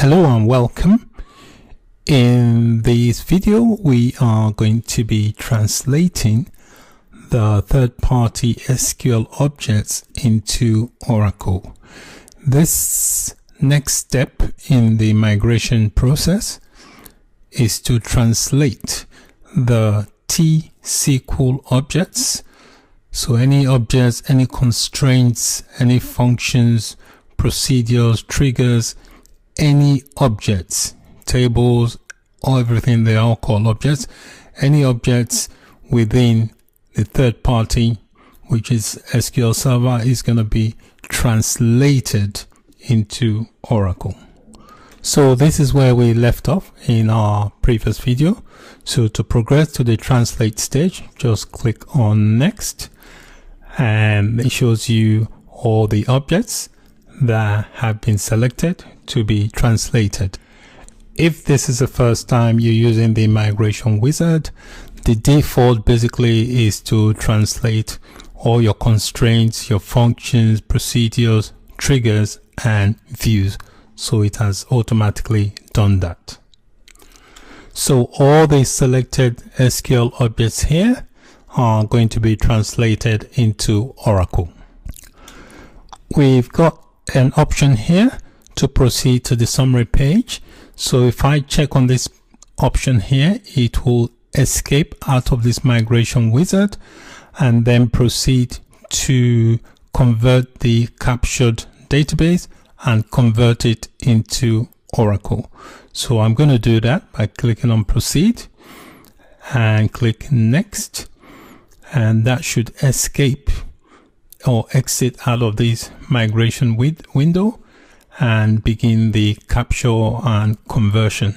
Hello and welcome. In this video we are going to be translating the third-party SQL objects into Oracle. This next step in the migration process is to translate the T-SQL objects. So any objects, any constraints, any functions, procedures, triggers, any objects, tables, everything, they are all called objects. Any objects within the third party, which is SQL Server, is going to be translated into Oracle. So this is where we left off in our previous video. So to progress to the translate stage, just click on next, and it shows you all the objects that have been selected to be translated. If this is the first time you're using the migration wizard, the default basically is to translate all your constraints, your functions, procedures, triggers, and views. So it has automatically done that. So all the selected SQL objects here are going to be translated into Oracle. We've got an option here to proceed to the summary page. So if I check on this option here, it will escape out of this migration wizard and then proceed to convert the captured database and convert it into Oracle. So I'm going to do that by clicking on proceed and click next, and that should escape or exit out of this migration window and begin the capture and conversion.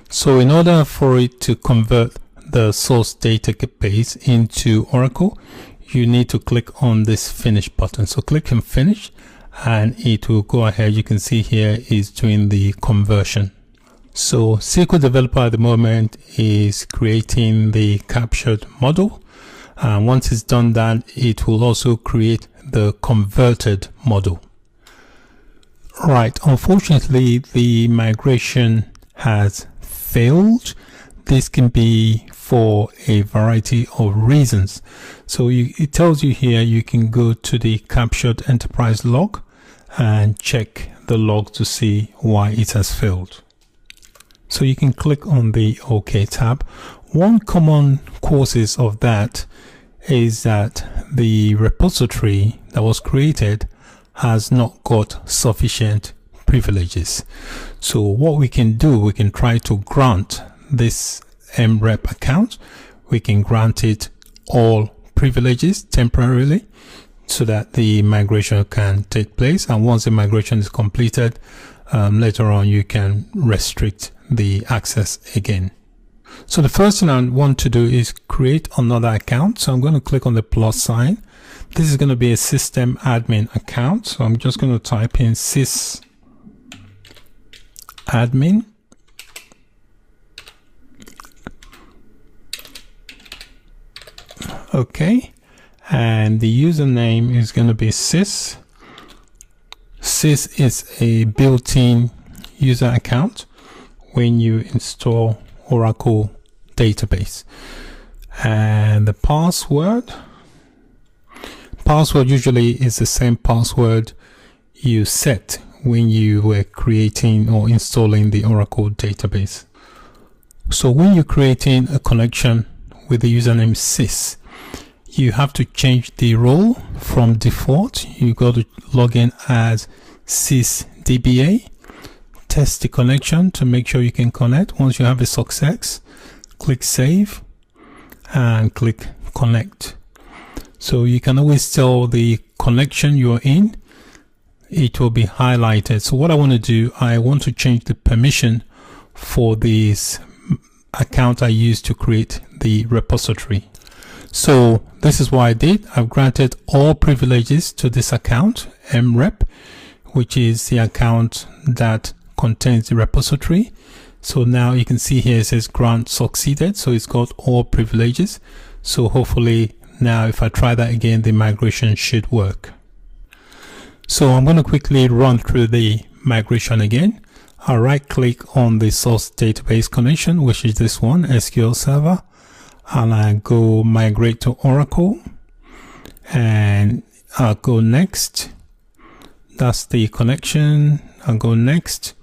So in order for it to convert the source database into Oracle, you need to click on this finish button. So click on finish and it will go ahead. You can see here is doing the conversion. So SQL Developer at the moment is creating the captured model. And once it's done that, it will also create the converted model. Right, unfortunately, the migration has failed. This can be for a variety of reasons. So it tells you here you can go to the captured enterprise log and check the log to see why it has failed. So you can click on the OK tab. One common causes of that is that the repository that was created has not got sufficient privileges. So what we can do, we can try to grant this mrep account. We can grant it all privileges temporarily so that the migration can take place. And once the migration is completed, later on you can restrict the access again. So the first thing I want to do is create another account. So I'm going to click on the plus sign. This is going to be a system admin account. So I'm just going to type in sys admin. Okay. And the username is going to be sys. Sys is a built-in user account when you install Oracle database. And the password usually is the same password you set when you were creating or installing the Oracle database. So when you're creating a connection with the username sys, you have to change the role from default. You go to log in as sysdba, test the connection to make sure you can connect. Once you have a success, click save and click connect. So you can always tell the connection you're in, it will be highlighted. So what I want to do, I want to change the permission for this account I used to create the repository. So this is what I did. I've granted all privileges to this account, mrep, which is the account that contains the repository. So now you can see here it says grant succeeded. So it's got all privileges. So hopefully now if I try that again, the migration should work. So I'm going to quickly run through the migration again. I right click on the source database connection, which is this one, SQL Server, and I go migrate to Oracle, and I'll go next. That's the connection. I'll go next.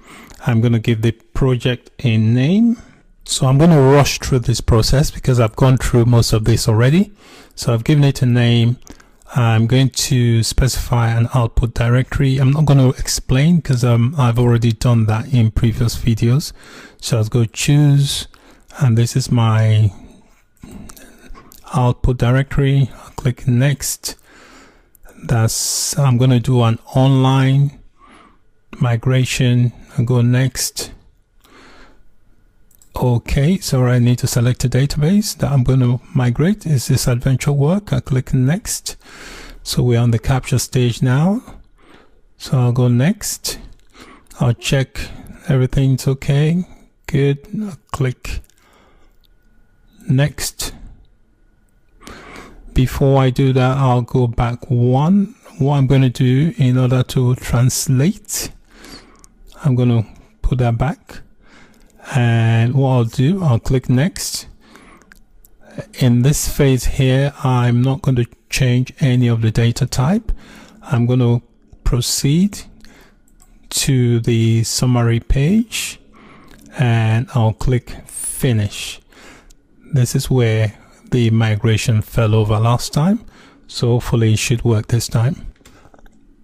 I'm going to give the project a name. So I'm going to rush through this process because I've gone through most of this already. So I've given it a name. I'm going to specify an output directory. I'm not going to explain because I've already done that in previous videos. So I'll go choose, and this is my output directory. I'll click next. I'm going to do an online migration. I'll go next. Okay, so I need to select a database that I'm going to migrate. Is this adventure work? I click next. So we're on the capture stage now. So I'll go next. I'll check everything's okay. Good. I'll click next. Before I do that, I'll go back one. What I'm going to do in order to translate, I'm going to put that back. And what I'll do, I'll click next. In this phase here, I'm not going to change any of the data type. I'm going to proceed to the summary page, and I'll click finish. This is where the migration fell over last time, so hopefully it should work this time.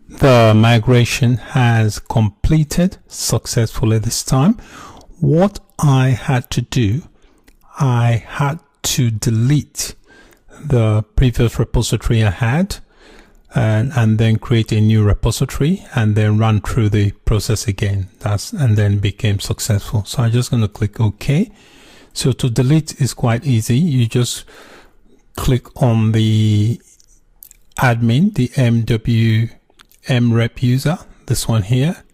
The migration has completed successfully this time. What I had to do, I had to delete the previous repository I had and then create a new repository and then run through the process again. And then became successful. So I'm just going to click OK. So to delete is quite easy. You just click on the admin, the mrep user, this one here.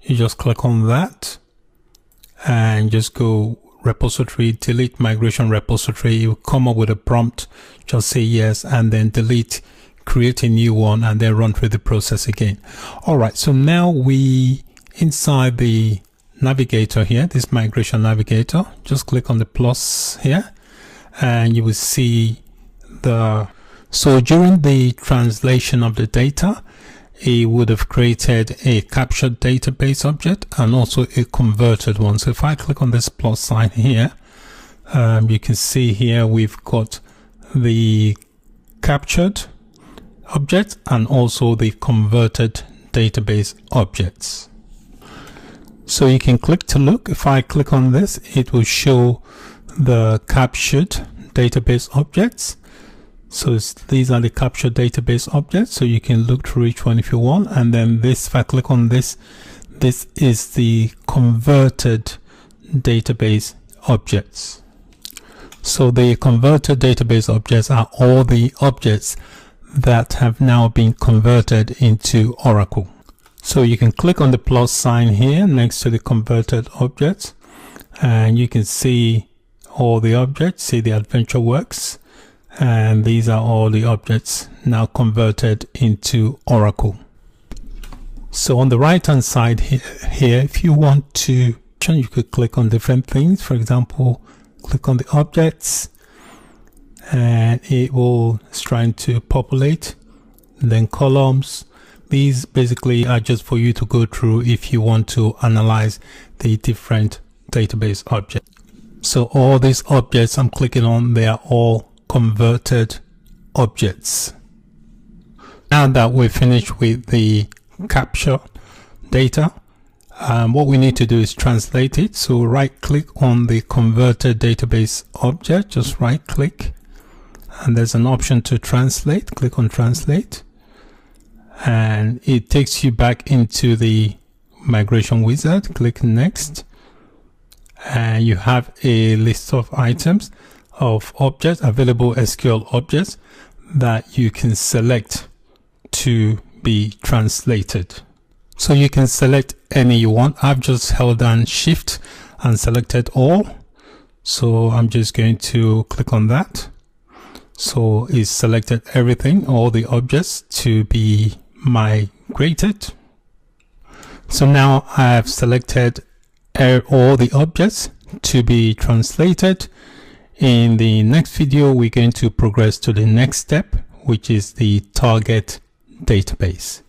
You just click on that and just go repository, delete migration repository. You come up with a prompt, just say yes, and then delete, create a new one, and then run through the process again. All right, so now we inside the navigator here, this migration navigator, just click on the plus here and you will see so during the translation of the data, it would have created a captured database object and also a converted one. So if I click on this plus sign here, you can see here we've got the captured object and also the converted database objects. So you can click to look. If I click on this, it will show the captured database objects. So these are the captured database objects. So you can look through each one if you want. And then this, if I click on this, this is the converted database objects. So the converted database objects are all the objects that have now been converted into Oracle. So you can click on the plus sign here next to the converted objects, and you can see all the objects, see the adventure works, and these are all the objects now converted into Oracle. So on the right hand side here, if you want to, you could click on different things. For example, click on the objects and it will trying to populate, and then columns. These basically are just for you to go through if you want to analyze the different database objects. So all these objects I'm clicking on, they are all converted objects. Now that we're finished with the capture data, what we need to do is translate it. So right click on the converted database object, just right click, and there's an option to translate. Click on translate and it takes you back into the migration wizard. Click next and you have a list of items of objects, available SQL objects that you can select to be translated. So you can select any you want. I've just held down shift and selected all. So I'm just going to click on that. So it's selected everything, all the objects to be migrated. So now I have selected all the objects to be translated. In the next video, we're going to progress to the next step, which is the target database.